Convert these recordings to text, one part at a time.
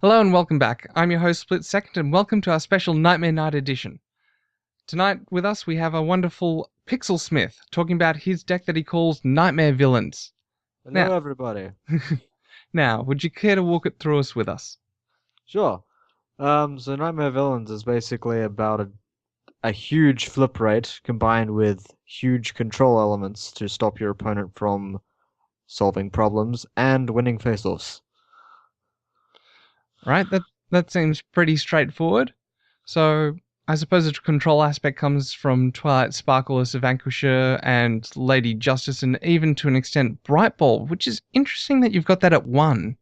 Hello and welcome back. I'm your host, Split Second, and welcome to our special Nightmare Night edition. Tonight with us we have a wonderful Pixel Smith talking about his deck that he calls Nightmare Villains. Hello, Now, everybody. would you care to walk it through us with us? Sure. So Nightmare Villains is basically about a huge flip rate combined with huge control elements to stop your opponent from solving problems and winning face-offs. Right, that seems pretty straightforward. So I suppose the control aspect comes from Twilight Sparkle as a Vanquisher and Lady Justice and even to an extent Bright Ball, which is interesting that you've got that at 1.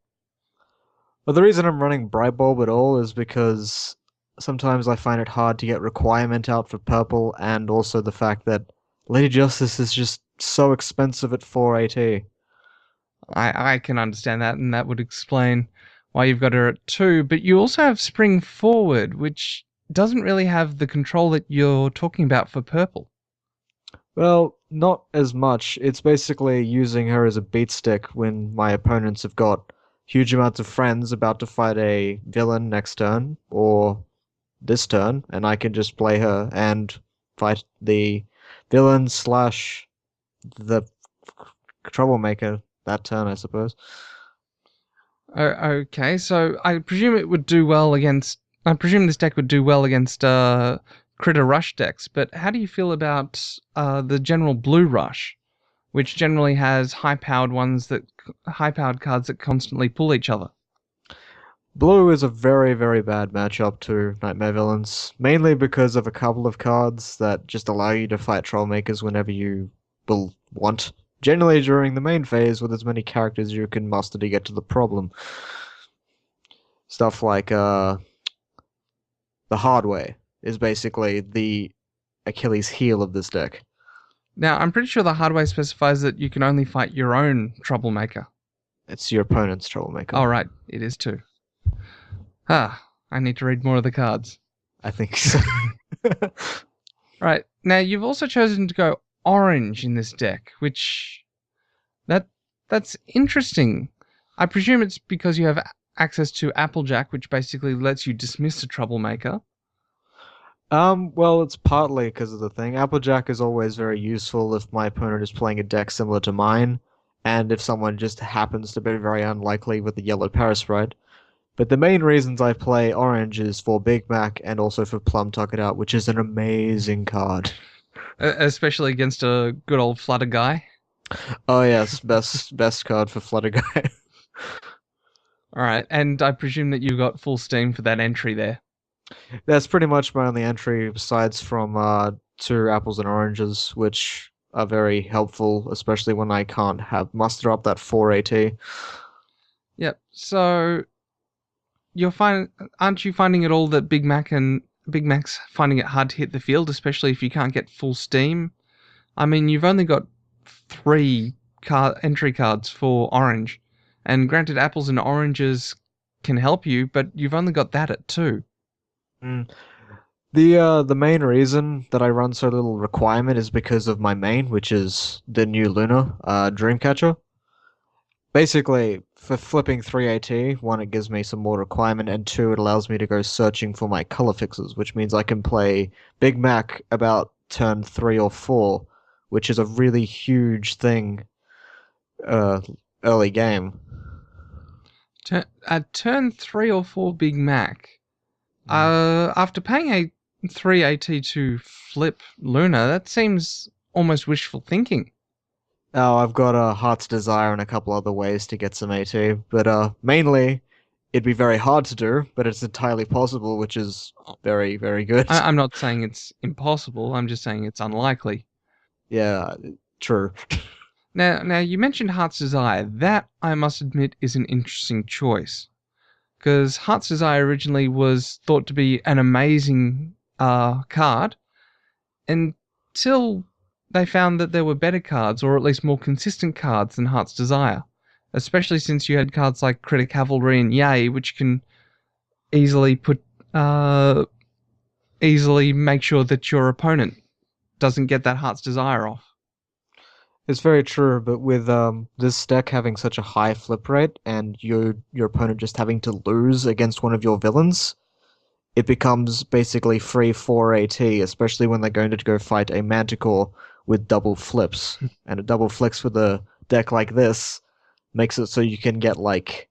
But the reason I'm running Bright Bulb at all is because sometimes I find it hard to get requirement out for purple, and also the fact that Lady Justice is just so expensive at 4 AT. I can understand that, and that would explain why you've got her at 2. But you also have Spring Forward, which doesn't really have the control that you're talking about for purple. Well, not as much. It's basically using her as a beat stick when my opponents have got huge amounts of friends about to fight a villain next turn or this turn, and I can just play her and fight the villain slash the troublemaker that turn, I suppose. Okay, so I presume it would do well against. I presume this deck would do well against Critter Rush decks. But how do you feel about the general Blue Rush, which generally has high-powered cards that constantly pull each other? Blue is a very, very bad matchup to Nightmare Villains, mainly because of a couple of cards that just allow you to fight Trollmakers whenever you will want. Generally during the main phase with as many characters you can muster to get to the problem. Stuff like the hard way is basically the Achilles heel of this deck. Now, I'm pretty sure the hardware specifies that you can only fight your own troublemaker. It's your opponent's Troublemaker. Oh, right, it is too. I need to read more of the cards. I think so. Right, now you've also chosen to go orange in this deck, which that's interesting. I presume it's because you have access to Applejack, which basically lets you dismiss a troublemaker. Well, it's partly because of the thing. Applejack is always very useful if my opponent is playing a deck similar to mine, and if someone just happens to be very unlikely with the yellow Parasprite. But the main reasons I play orange is for Big Mac and also for Plum Tuck It Out, which is an amazing card. Especially against a good old Flutter guy. Oh yes, best card for Flutter Guy. Alright, and I presume that you got full steam for that entry there. That's pretty much my only entry, besides from two apples and oranges, which are very helpful, especially when I can't have muster up that 4 AT. Yep, so aren't you finding at all that Big Mac's finding it hard to hit the field, especially if you can't get full steam? I mean, you've only got 3 entry cards for orange, and granted, apples and oranges can help you, but you've only got that at 2. Mm. The main reason that I run so little requirement is because of my main, which is the new Luna, Dreamcatcher. Basically, for flipping 3 AT, one, it gives me some more requirement, and two, it allows me to go searching for my color fixes, which means I can play Big Mac about turn 3 or 4, which is a really huge thing early game. At turn 3 or 4 Big Mac, after paying a 3 AT to flip Luna, that seems almost wishful thinking. Oh, I've got a Heart's Desire and a couple other ways to get some AT, but mainly it'd be very hard to do, but it's entirely possible, which is very, very good. I'm not saying it's impossible, I'm just saying it's unlikely. Yeah, true. Now you mentioned Heart's Desire. That, I must admit, is an interesting choice. Because Heart's Desire originally was thought to be an amazing card until they found that there were better cards, or at least more consistent cards than Heart's Desire. Especially since you had cards like Critter Cavalry and Yay, which can easily easily make sure that your opponent doesn't get that Heart's Desire off. It's very true, but with this deck having such a high flip rate and your opponent just having to lose against one of your villains, it becomes basically free 4 AT, especially when they're going to go fight a Manticore with double flips. And a double flips with a deck like this makes it so you can get like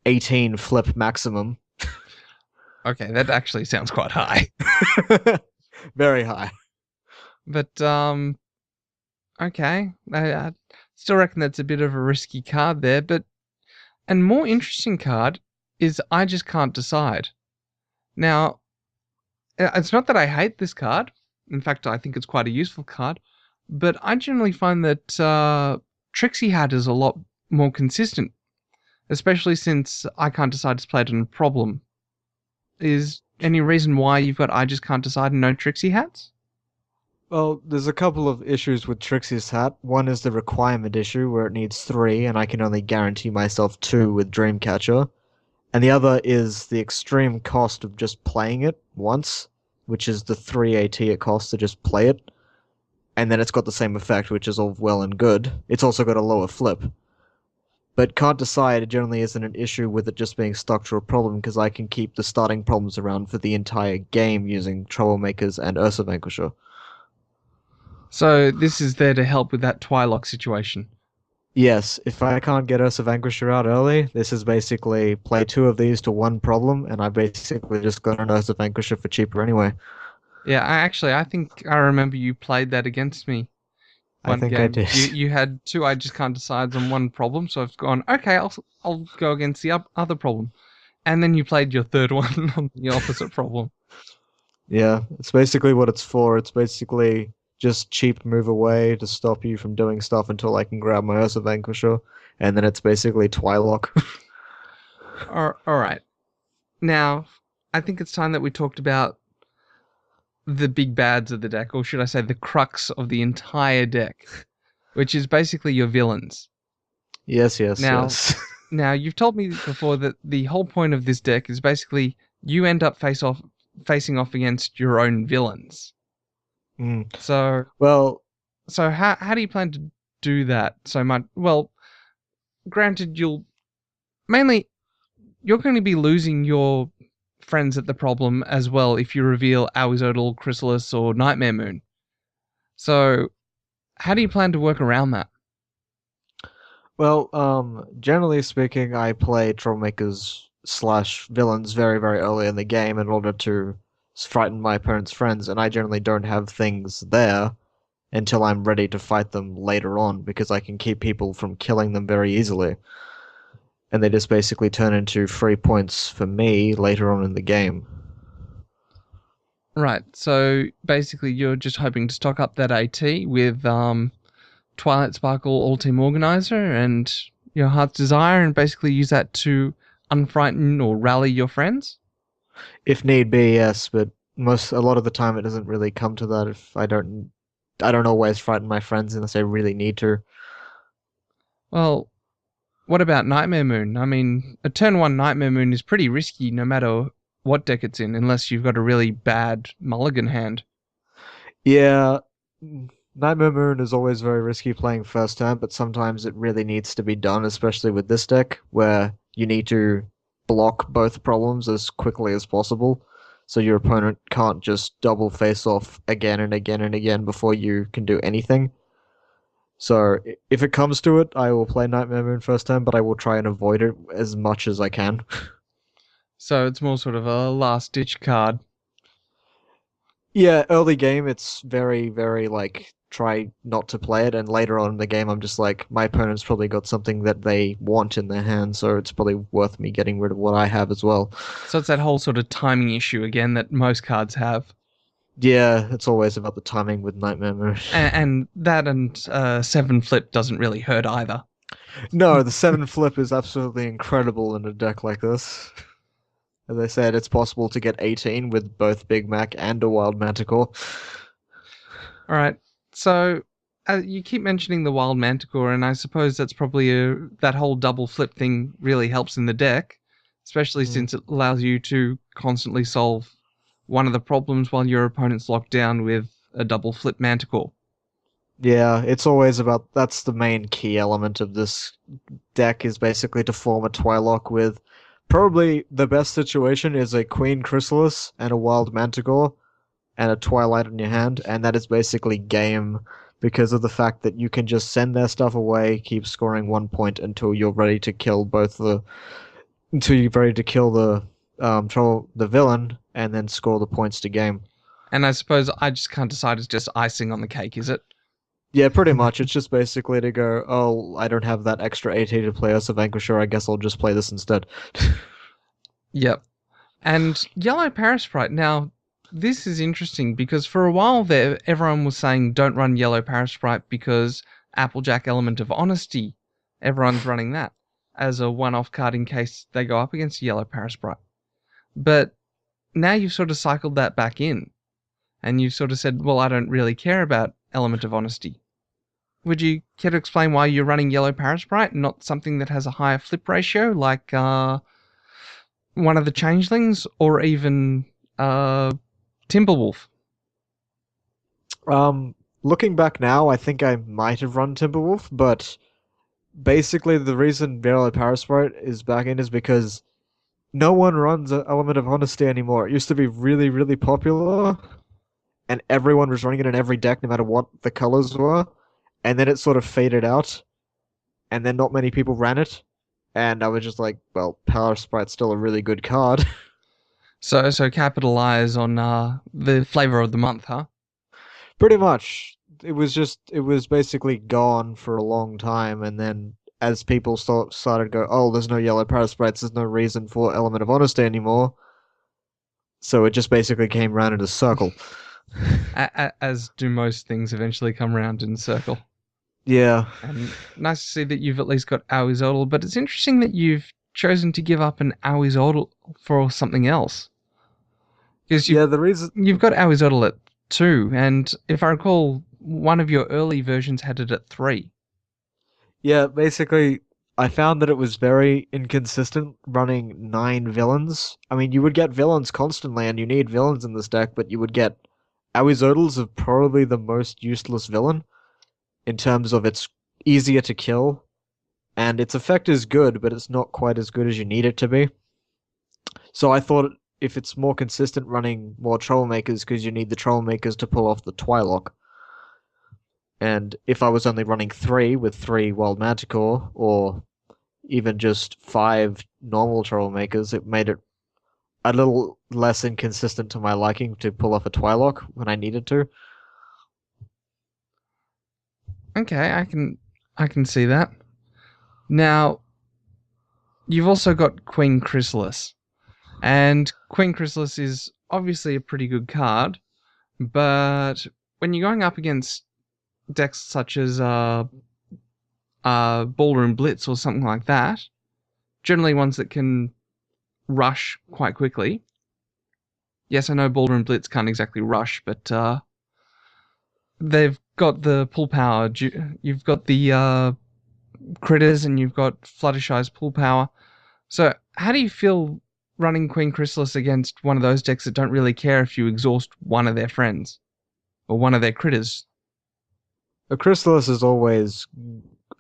18 flip maximum. Okay, that actually sounds quite high. Very high. But okay, I still reckon that's a bit of a risky card there. But and more interesting card is I just can't decide. Now, it's not that I hate this card. In fact, I think it's quite a useful card. But I generally find that Trixie Hat is a lot more consistent, especially since I can't decide to play it on a problem. Is any reason why you've got I just can't decide and no Trixie Hats? Well, there's a couple of issues with Trixie's hat. One is the requirement issue where it needs 3 and I can only guarantee myself 2 with Dreamcatcher. And the other is the extreme cost of just playing it once, which is the 3 AT it costs to just play it. And then it's got the same effect, which is all well and good. It's also got a lower flip. But can't decide generally isn't an issue with it just being stuck to a problem because I can keep the starting problems around for the entire game using Troublemakers and Ursa Vanquisher. So this is there to help with that Twylock situation. Yes, if I can't get Ursa Vanquisher out early, this is basically play 2 of these to one problem, and I basically just got an Ursa Vanquisher for cheaper anyway. Yeah, I think I remember you played that against me I one think I game. did. You had two I just can't decide on one problem, so I've gone okay. I'll go against the other problem, and then you played your third one on the opposite problem. Yeah, it's basically what it's for. It's basically just cheap move away to stop you from doing stuff until I can grab my Ursa Vanquisher, and then it's basically Twylock. All right. Now, I think it's time that we talked about the big bads of the deck, or should I say the crux of the entire deck, which is basically your villains. Yes, yes, Now, yes. now you've told me before that the whole point of this deck is basically you end up facing off against your own villains. Mm. So Well, so how do you plan to do that so much? Well, granted you'll mainly you're going to be losing your friends at the problem as well if you reveal Awizodal, Chrysalis, or Nightmare Moon. So how do you plan to work around that? generally speaking, I play troublemakers slash villains very, very early in the game in order to frighten my opponent's friends, and I generally don't have things there until I'm ready to fight them later on because I can keep people from killing them very easily. And they just basically turn into free points for me later on in the game. Right. So basically, you're just hoping to stock up that AT with Twilight Sparkle All Team Organizer and your heart's desire, and basically use that to unfrighten or rally your friends. If need be, yes, but a lot of the time it doesn't really come to that if I don't always frighten my friends unless I really need to. Well, what about Nightmare Moon? I mean, a turn one Nightmare Moon is pretty risky no matter what deck it's in, unless you've got a really bad mulligan hand. Yeah, Nightmare Moon is always very risky playing first turn, but sometimes it really needs to be done, especially with this deck, where you need to block both problems as quickly as possible, so your opponent can't just double face off again and again and again before you can do anything. So if it comes to it, I will play Nightmare Moon first turn, but I will try and avoid it as much as I can. So it's more sort of a last ditch card. Yeah, early game, it's very, very like try not to play it, and later on in the game, I'm just like my opponent's probably got something that they want in their hand, so it's probably worth me getting rid of what I have as well. So it's that whole sort of timing issue again that most cards have. Yeah, it's always about the timing with Nightmare Moon. And that and seven flip doesn't really hurt either. No, the 7 flip is absolutely incredible in a deck like this. As I said, it's possible to get 18 with both Big Mac and a Wild Manticore. All right. So you keep mentioning the wild manticore, and I suppose that's probably that whole double flip thing really helps in the deck, especially Mm. since it allows you to constantly solve one of the problems while your opponent's locked down with a double flip manticore. Yeah, it's always about that's the main key element of this deck is basically to form a Twi'lock with probably the best situation is a Queen Chrysalis and a Wild Manticore and a Twilight in your hand, and that is basically game because of the fact that you can just send their stuff away, keep scoring 1 point until you're ready to kill both the until you're ready to kill the villain, and then score the points to game. And I suppose I just can't decide it's just icing on the cake, is it? Yeah, pretty much. It's just basically to go, oh, I don't have that extra AT to play as a Vanquisher. I guess I'll just play this instead. Yep. And Yellow Parasprite. Now, this is interesting because for a while there, everyone was saying don't run Yellow Parasprite because Applejack Element of Honesty. Everyone's running that as a one-off card in case they go up against a Yellow Parasprite. But now you've sort of cycled that back in, and you've sort of said, well, I don't really care about Element of Honesty. Would you care to explain why you're running Yellow Parasprite, not something that has a higher flip ratio like one of the Changelings or even Timberwolf? Um, Looking back now, I think I might have run Timberwolf, but basically the reason Yellow Parasprite is back in is because no one runs an Element of Honesty anymore. It used to be really, really popular, and everyone was running it in every deck, no matter what the colors were. And then it sort of faded out, and then not many people ran it. And I was just like, well, Power Sprite's still a really good card. So capitalize on the flavor of the month, huh? Pretty much. It was basically gone for a long time, and then as people started to go, oh, there's no yellow Power Sprites, there's no reason for Element of Honesty anymore. So it just basically came round in a circle. As do most things eventually come round in a circle. Yeah. And nice to see that you've at least got Awizodal, but it's interesting that you've chosen to give up an Awizodal for something else. Because Yeah, the reason you've got Awizodal at 2, and if I recall, one of your early versions had it at 3. Yeah, basically, I found that it was very inconsistent running 9 villains. I mean, you would get villains constantly, and you need villains in this deck, but you would get Awizodals of probably the most useless villain in terms of it's easier to kill, and its effect is good, but it's not quite as good as you need it to be. So I thought if it's more consistent running more Trollmakers, because you need the Trollmakers to pull off the Twi'lock. And if I was only running 3 with 3 Wild Manticore, or even just 5 normal Trollmakers, it made it a little less inconsistent to my liking to pull off a Twi'lock when I needed to. Okay, I can see that. Now, you've also got Queen Chrysalis. And Queen Chrysalis is obviously a pretty good card, but when you're going up against decks such as Ballroom Blitz or something like that, generally ones that can rush quite quickly. Yes, I know Ballroom Blitz can't exactly rush, but they've got the pull power. You've got the critters and you've got Fluttershy's pull power. So how do you feel running Queen Chrysalis against one of those decks that don't really care if you exhaust one of their friends or one of their critters? A Chrysalis is always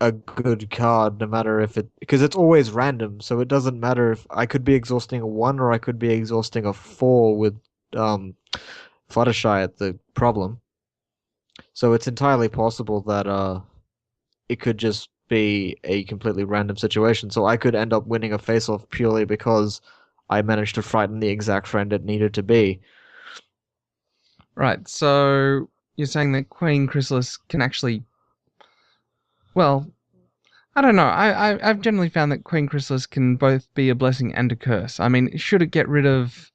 a good card, no matter if it because it's always random, so it doesn't matter if I could be exhausting a 1 or I could be exhausting a 4 with Fluttershy at the problem. So it's entirely possible that it could just be a completely random situation. So I could end up winning a face-off purely because I managed to frighten the exact friend it needed to be. Right, so you're saying that Queen Chrysalis can actually, well, I don't know. I've generally found that Queen Chrysalis can both be a blessing and a curse. I mean, should it get rid of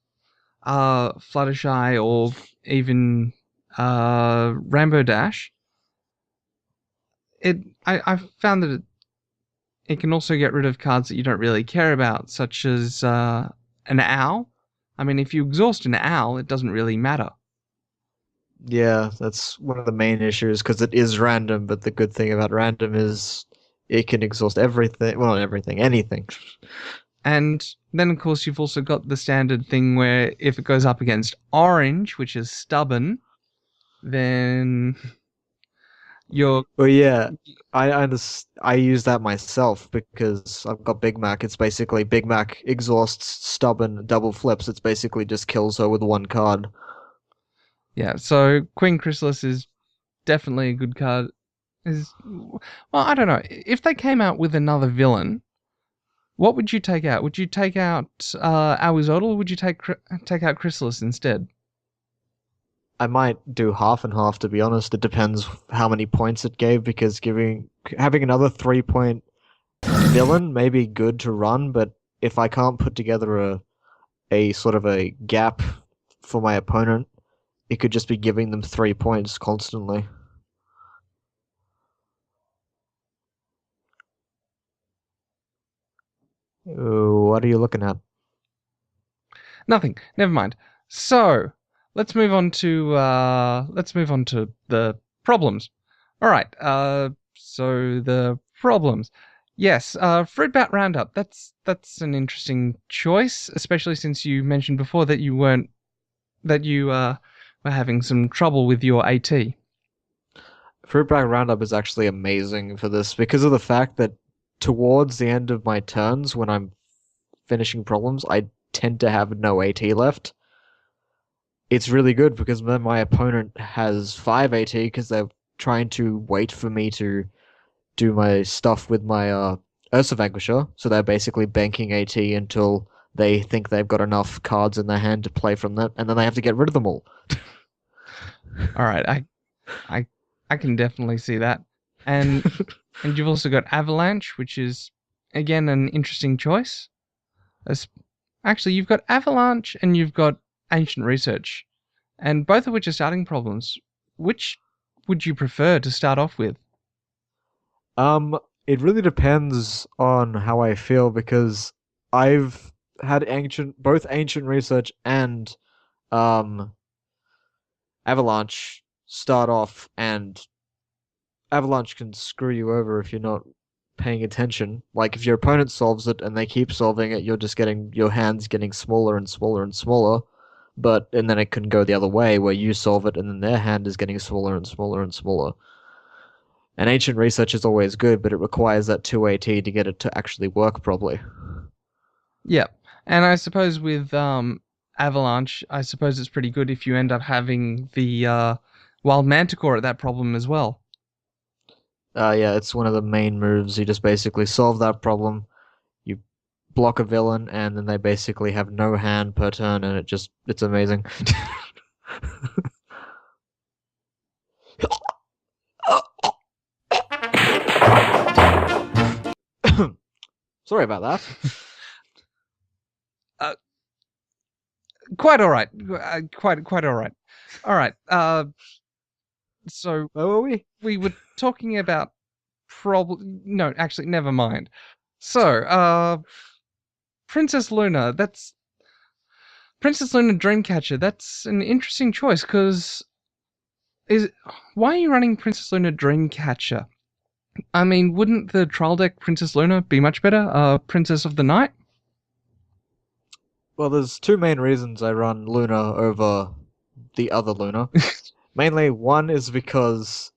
Fluttershy or even Rambo Dash, I've found that it can also get rid of cards that you don't really care about, such as an owl. I mean, if you exhaust an owl, it doesn't really matter. Yeah, that's one of the main issues because it is random, but the good thing about random is it can exhaust everything. Well, not everything, anything. And then, of course, you've also got the standard thing where if it goes up against orange, which is stubborn, then You're Well, yeah, I use that myself because I've got Big Mac. It's basically Big Mac exhausts stubborn double flips. It's basically just kills her with one card. yeah. So Queen Chrysalis is definitely a good card. Is well, I don't know if they came out with another villain. What would you take out? Would you take out Awizodle, or would you take out Chrysalis instead? I might do half and half to be honest. It depends how many points it gave because giving having another 3 point villain may be good to run, but if I can't put together a sort of a gap for my opponent, it could just be giving them 3 points constantly. Ooh, what are you looking at? Nothing. Never mind. So let's move on to the problems. All right. So the problems. Yes. Fruit Bat Roundup. That's an interesting choice, especially since you mentioned before that you were having some trouble with your AT. Fruitback Roundup is actually amazing for this because of the fact that towards the end of my turns, when I'm finishing problems, I tend to have no AT left. It's really good because then my opponent has 5 AT because they're trying to wait for me to do my stuff with my Ursa Vanquisher. So they're basically banking AT until they think they've got enough cards in their hand to play from that, and then they have to get rid of them all. All right. I I can definitely see that. And and you've also got Avalanche, which is again an interesting choice. As, actually, you've got Avalanche and you've got Ancient Research, and both of which are starting problems. Which would you prefer to start off with? It really depends on how I feel because I've had both ancient research and um Avalanche start off, and Avalanche can screw you over if you're not paying attention. Like if your opponent solves it and they keep solving it, you're just getting your hands getting smaller and smaller and smaller. And then it can go the other way where you solve it and then their hand is getting smaller and smaller and smaller. And ancient research is always good, but it requires that 2 AT to get it to actually work properly. Yeah, and I suppose with Avalanche, I suppose it's pretty good if you end up having the Wild Manticore at that problem as well. Yeah, it's one of the main moves. You just basically solve that problem. You block a villain, and then they basically have no hand per turn, and it's amazing. Sorry about that. Uh, quite all right. Quite all right. All right. So Where were we? we were talking about no, actually, never mind. So, Princess Luna. That's Princess Luna Dreamcatcher. That's an interesting choice because is why are you running Princess Luna Dreamcatcher? I mean, wouldn't the trial deck Princess Luna be much better? Princess of the Night. Well, there's two main reasons I run Luna over the other Luna. Mainly, one is because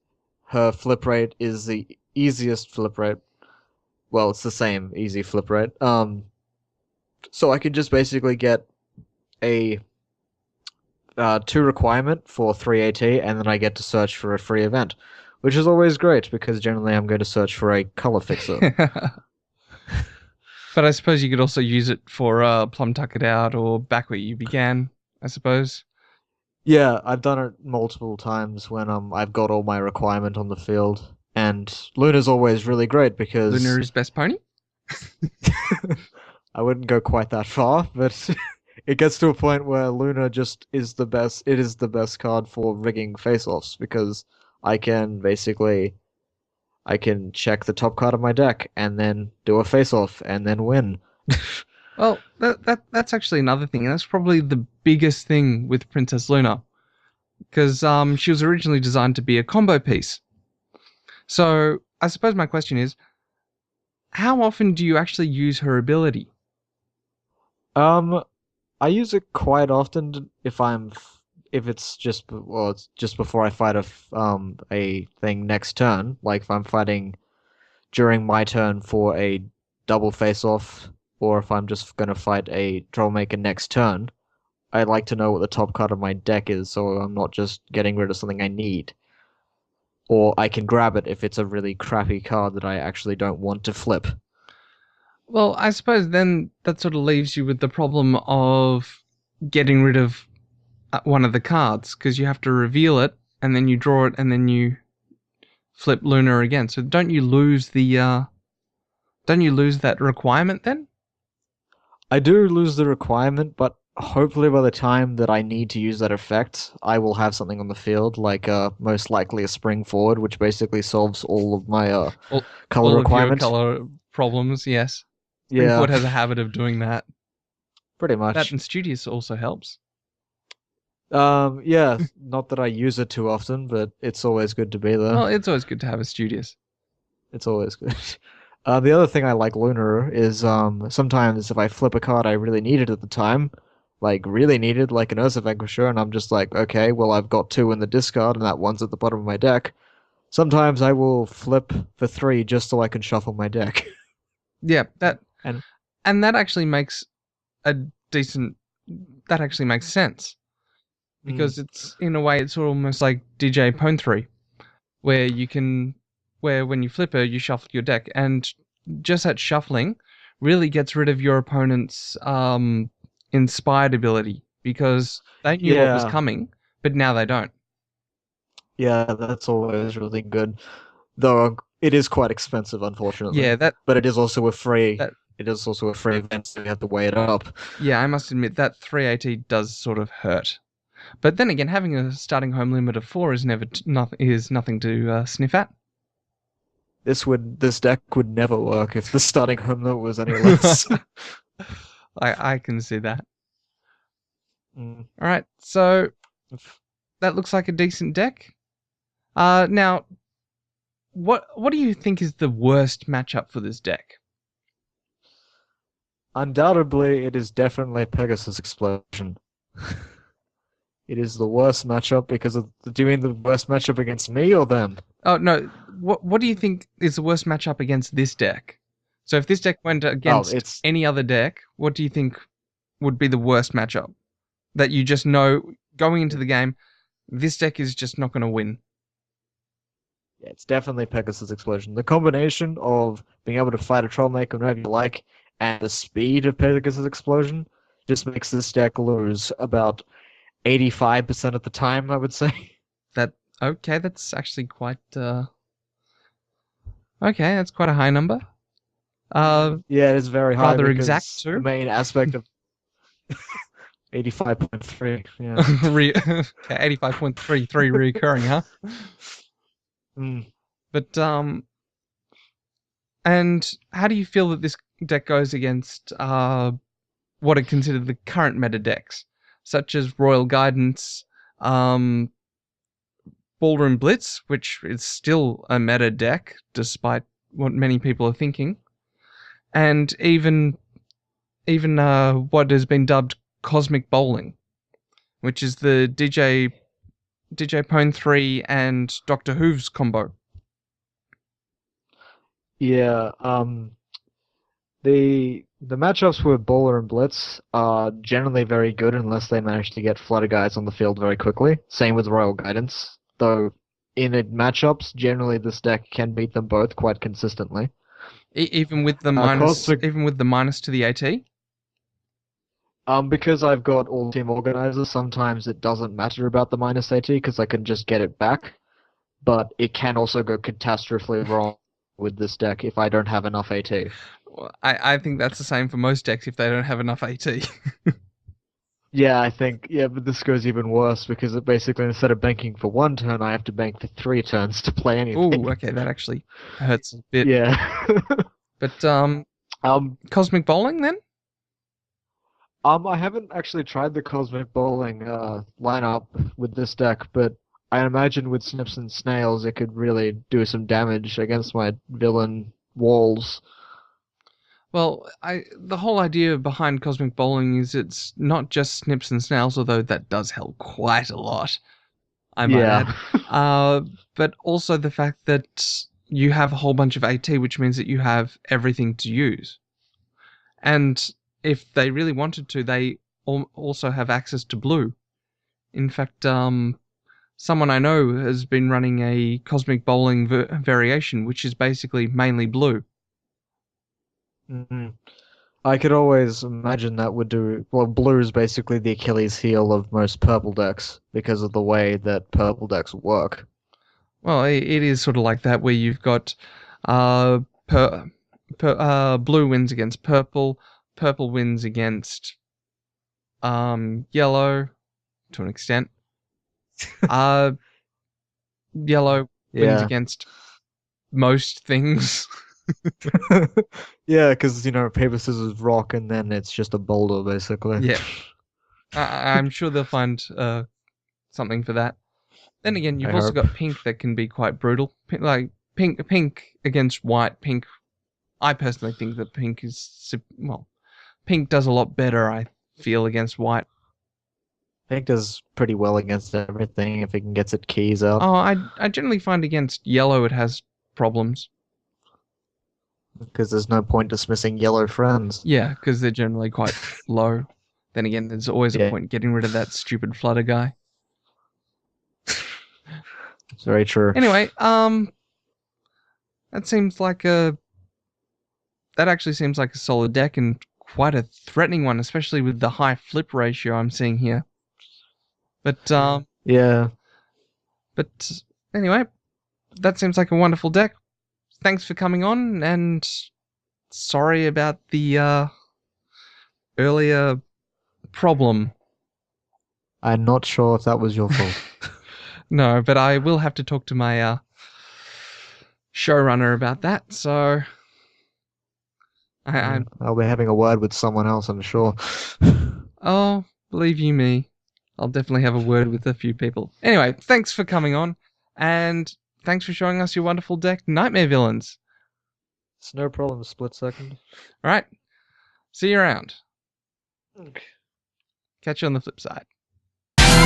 her flip rate is the easiest flip rate. Well, it's the same easy flip rate. So I can just basically get a 2 requirement for 3 AT, and then I get to search for a free event, which is always great because generally I'm going to search for a color fixer. But I suppose you could also use it for Plum Tuck It Out or Back Where You Began, I suppose. Yeah, I've done it multiple times when I've got all my requirement on the field, and Luna's always really great Luna because is best pony? I wouldn't go quite that far, but it gets to a point where Luna just is the best. It is the best card for rigging face-offs because I can basically I can check the top card of my deck and then do a face-off and then win. Well, that's actually another thing, and that's probably the biggest thing with Princess Luna, because she was originally designed to be a combo piece. So I suppose my question is, how often do you actually use her ability? Um, I use it quite often if I'm if it's well, it's just before I fight a thing next turn. Like if I'm fighting during my turn for a double face off, or if I'm just gonna fight a Trollmaker next turn, I'd like to know what the top card of my deck is, so I'm not just getting rid of something I need. Or I can grab it if it's a really crappy card that I actually don't want to flip. Well, I suppose then that sort of leaves you with the problem of getting rid of one of the cards because you have to reveal it and then you draw it and then you flip Luna again. So don't you lose that requirement then? I do lose the requirement, but hopefully by the time that I need to use that effect, I will have something on the field, like most likely a spring forward, which basically solves all of my All, color all of your requirement. color problems, yes. Yeah, Springford has a habit of doing that. pretty That much. and Studious also helps. Yeah, not that I use it too often, but it's always good to be there. Well, it's always good to have a Studious. It's always good. The other thing I like Lunar is sometimes if I flip a card I really needed at the time, like really needed, like an Ursa Vanquisher, and I'm just like, okay, well I've got two in the discard and that one's at the bottom of my deck. Sometimes I will flip for three just so I can shuffle my deck. Yeah, And that actually makes a decent. That actually makes sense mm, because it's in a way it's almost like DJ Pwn 3, where you can, where when you flip her, you shuffle your deck, and just that shuffling really gets rid of your opponent's inspired ability because they knew what was yeah, coming, but now they don't. yeah, that's always really good. Though it is quite expensive, unfortunately. Yeah, But it is also a free. that It is also a free event, so you have to weigh it up. yeah, I must admit that 380 does sort of hurt. But then again, having a starting home limit of 4 is nothing to sniff at. This deck would never work if the starting home note was any less. I can see that. Mm. All right, so that looks like a decent deck. Now, what do you think is the worst matchup for this deck? Undoubtedly, it is definitely Pegasus Explosion. It is the worst matchup because of. Do you mean the worst matchup against me or them? Oh no, what do you think is the worst matchup against this deck? So if this deck went Oh, against it's any other deck, what do you think would be the worst matchup that you just know going into the game, this deck is just not going to win? yeah, it's definitely Pegasus Explosion. The combination of being able to fight a Trollmaker whenever you like and the speed of Pegasus Explosion just makes this deck lose about 85% of the time, I would say. That okay? That's actually quite okay. That's quite a high number. Yeah, it is very high Rather exact because the too. main aspect of 85.3, yeah. Okay, 85.33 recurring, huh? Mm. But and how do you feel that this deck goes against what are considered the current meta decks, such as Royal Guidance, um, Ballroom Blitz, which is still a meta deck despite what many people are thinking, and even what has been dubbed Cosmic Bowling, which is the DJ Pwn 3 and Doctor Who's combo. Yeah, the matchups with Bowler and Blitz are generally very good unless they manage to get Flutter Guys on the field very quickly. Same with Royal Guidance, though in it matchups, generally this deck can beat them both quite consistently. Cosmic, Even with the minus to the AT. because I've got all team organizers, sometimes it doesn't matter about the minus AT because I can just get it back, but it can also go catastrophically wrong with this deck if I don't have enough AT. I think that's the same for most decks if they don't have enough AT. Yeah, I think, yeah, but this goes even worse because it basically, instead of banking for one turn, I have to bank for 3 turns to play anything. Ooh, okay, that actually hurts a bit. Yeah. But um, Cosmic Bowling then? I haven't actually tried the Cosmic Bowling lineup with this deck, but I imagine with Snips and Snails it could really do some damage against my villain walls. Well, the whole idea behind cosmic bowling is it's not just snips and snails, although that does help quite a lot, I might Yeah. add. But also the fact that you have a whole bunch of AT, which means that you have everything to use. And if they really wanted to, they also have access to blue. In fact, someone I know has been running a cosmic bowling variation, which is basically mainly blue. Mhm. I could always imagine that would do. Well, blue is basically the Achilles heel of most purple decks because of the way that purple decks work. Well, it is sort of like that, where you've got uh, blue wins against purple, purple wins against yellow to an extent. Yellow wins Yeah. against most things. Yeah, because, paper, scissors, rock, and then it's just a boulder, basically. Yeah, I'm sure they'll find something for that. Then again, I you've also hope. got pink that can be quite brutal. Like pink against white. Pink. I personally think that pink is pink does a lot better. I feel against white. Pink does pretty well against everything if it can get its keys out. Oh, I generally find against yellow it has problems. Because there's no point dismissing yellow friends. Yeah, because they're generally quite low. Then again, there's always a Yeah. point getting rid of that stupid flutter guy. It's very true. Anyway, that seems like that actually seems like a solid deck and quite a threatening one, especially with the high flip ratio I'm seeing here. But Yeah. but anyway, that seems like a wonderful deck. Thanks for coming on, and sorry about the earlier problem. I'm not sure if that was your fault. No, but I will have to talk to my showrunner about that. So I'm I'll be having a word with someone else, I'm sure. oh, believe you me, I'll definitely have a word with a few people. Anyway, thanks for coming on, and thanks for showing us your wonderful deck, Nightmare Villains. It's no problem, split second. All right, see you around. Catch you on the flip side.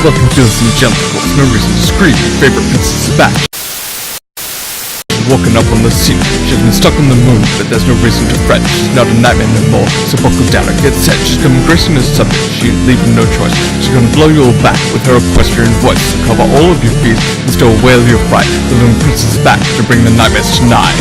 Welcome to some genitals, no reason to scream, your favorite princess is back. Walking up on the scene, she's been stuck on the moon, but there's no reason to fret, she's not a nightmare no more, so buckle down and get set, she's coming gracing as subject, she ain't leaving no choice, she's gonna blow you all back with her equestrian voice, so cover all of your fears, and still wail your fright, the little princess is back to bring the nightmares tonight.